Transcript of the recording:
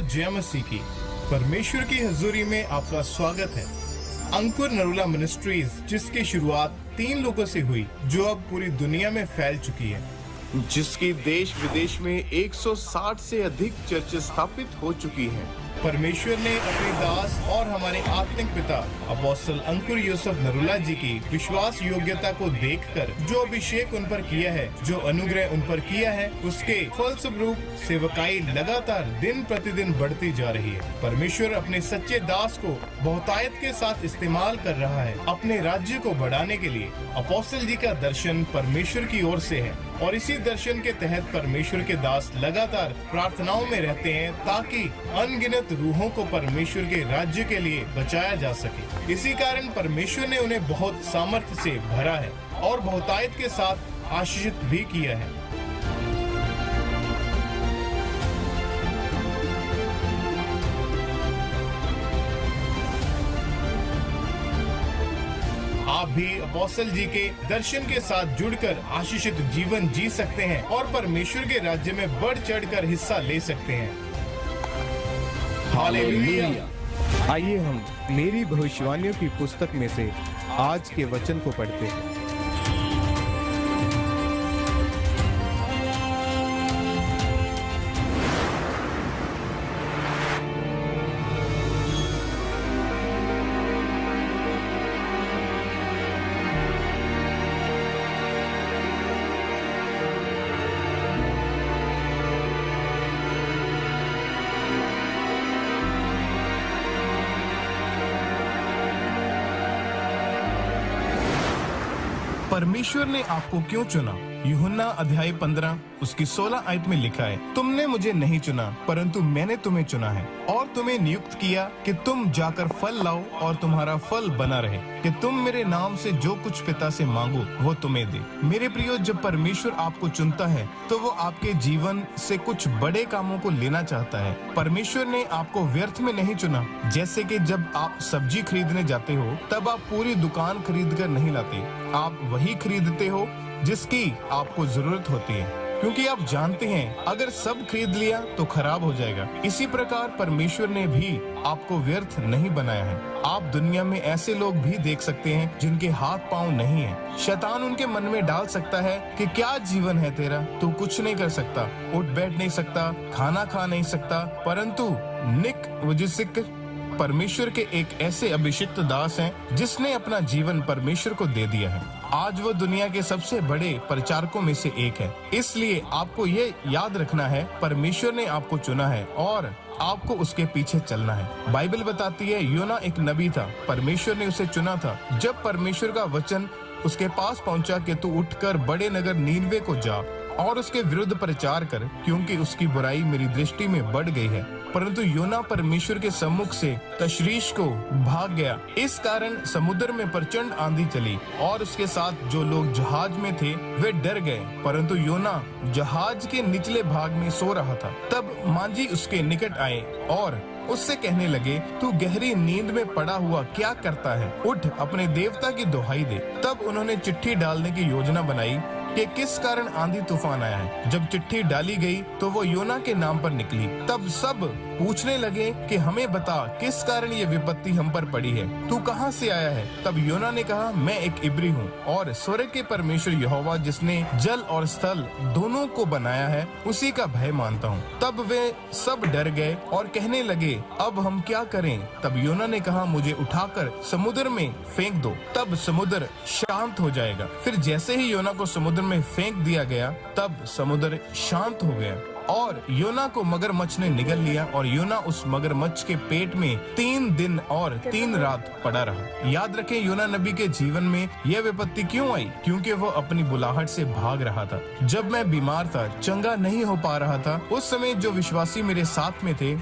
जय मसीह की। परमेश्वर की हजूरी में आपका स्वागत है। अंकुर नरूला मिनिस्ट्रीज, जिसकी शुरुआत 3 लोगों से हुई, जो अब पूरी दुनिया में फैल चुकी है, जिसकी देश विदेश में 160 से अधिक चर्च स्थापित हो चुकी हैं। परमेश्वर ने अपने दास और हमारे आत्मिक पिता अपोस्टल अंकुर यूसुफ नरूला जी की विश्वास योग्यता को देखकर जो अभिषेक उन पर किया है, जो अनुग्रह उन पर किया है, उसके फलस्वरूप सेवकाई लगातार दिन प्रतिदिन बढ़ती जा रही है। परमेश्वर अपने सच्चे दास को बहुतायत के साथ इस्तेमाल कर रहा है अपने राज्य को बढ़ाने के लिए। अपोस्टल जी का दर्शन परमेश्वर की ओर से है और इसी दर्शन के तहत परमेश्वर के दास लगातार प्रार्थनाओं में रहते हैं ताकि अनगिनत रूहों को परमेश्वर के राज्य के लिए बचाया जा सके। इसी कारण परमेश्वर ने उन्हें बहुत सामर्थ्य से भरा है और बहुतायत के साथ आशीषित भी किया है। आप भी अपोस्टल जी के दर्शन के साथ जुड़कर आशीषित जीवन जी सकते हैं और परमेश्वर के राज्य में बढ़ चढ़कर हिस्सा ले सकते हैं। हालेलुया। आइए हम मेरी भविष्यवाणियों की पुस्तक में से आज के वचन को पढ़ते हैं। परमेश्वर ने आपको क्यों चुना? यूहन्ना अध्याय 15 उसकी 16 आयत में लिखा है, तुमने मुझे नहीं चुना परंतु मैंने तुम्हें चुना है और तुम्हें नियुक्त किया कि तुम जाकर फल लाओ और तुम्हारा फल बना रहे, कि तुम मेरे नाम से जो कुछ पिता से मांगो वो तुम्हें दे। मेरे प्रियो, जब परमेश्वर आपको चुनता है तो वो आपके जीवन से कुछ बड़े कामों को लेना चाहता है। परमेश्वर ने आपको व्यर्थ में नहीं चुना। जैसे कि जब आप सब्जी खरीदने जाते हो तब आप पूरी दुकान खरीद कर नहीं लाते, आप वही खरीदते हो जिसकी आपको जरूरत होती है, क्योंकि आप जानते हैं अगर सब खरीद लिया तो खराब हो जाएगा। इसी प्रकार परमेश्वर ने भी आपको व्यर्थ नहीं बनाया है। आप दुनिया में ऐसे लोग भी देख सकते हैं जिनके हाथ पांव नहीं है। शैतान उनके मन में डाल सकता है कि क्या जीवन है तेरा, तू कुछ नहीं कर सकता, उठ बैठ नहीं सकता, खाना खा नहीं सकता। परंतु निक वजिसिक परमेश्वर के एक ऐसे अभिषिक्त दास हैं जिसने अपना जीवन परमेश्वर को दे दिया है। आज वो दुनिया के सबसे बड़े प्रचारकों में से एक है। इसलिए आपको ये याद रखना है, परमेश्वर ने आपको चुना है और आपको उसके पीछे चलना है। बाइबल बताती है योना एक नबी था, परमेश्वर ने उसे चुना था। जब परमेश्वर का वचन उसके पास पहुंचा कि तू उठकर बड़े नगर नीनवे को जा और उसके विरुद्ध प्रचार कर, क्योंकि उसकी बुराई मेरी दृष्टि में बढ़ गई है। परंतु योना परमेश्वर के सम्मुख से तशरीश को भाग गया। इस कारण समुद्र में प्रचंड आंधी चली और उसके साथ जो लोग जहाज में थे वे डर गए। परंतु योना जहाज के निचले भाग में सो रहा था। तब मांझी उसके निकट आए और उससे कहने लगे, तू गहरी नींद में पड़ा हुआ क्या करता है? उठ, अपने देवता की दुहाई दे। तब उन्होंने चिट्ठी डालने की योजना बनाई कि किस कारण आंधी तूफान आया है। जब चिट्ठी डाली गई तो वो योना के नाम पर निकली। तब सब पूछने लगे कि हमें बता, किस कारण ये विपत्ति हम पर पड़ी है, तू कहाँ से आया है? तब योना ने कहा, मैं एक इब्री हूँ और स्वर्ग के परमेश्वर यहोवा जिसने जल और स्थल दोनों को बनाया है उसी का भय मानता हूँ। तब वे सब डर गए और कहने लगे, अब हम क्या करें? तब योना ने कहा, मुझे उठाकर समुद्र में फेंक दो, तब समुद्र शांत हो जाएगा। फिर जैसे ही योना को समुद्र में फेंक दिया गया तब समुद्र शांत हो गया और योना को मगरमच्छ ने निगल लिया और योना उस मगरमच्छ के पेट में 3 दिन और 3 रात पड़ा रहा। याद रखें, योना नबी के जीवन में यह विपत्ति क्यों आई? क्योंकि वो अपनी बुलाहट से भाग रहा था। जब मैं बीमार था, चंगा नहीं हो पा रहा था, उस समय जो विश्वासी मेरे साथ में थे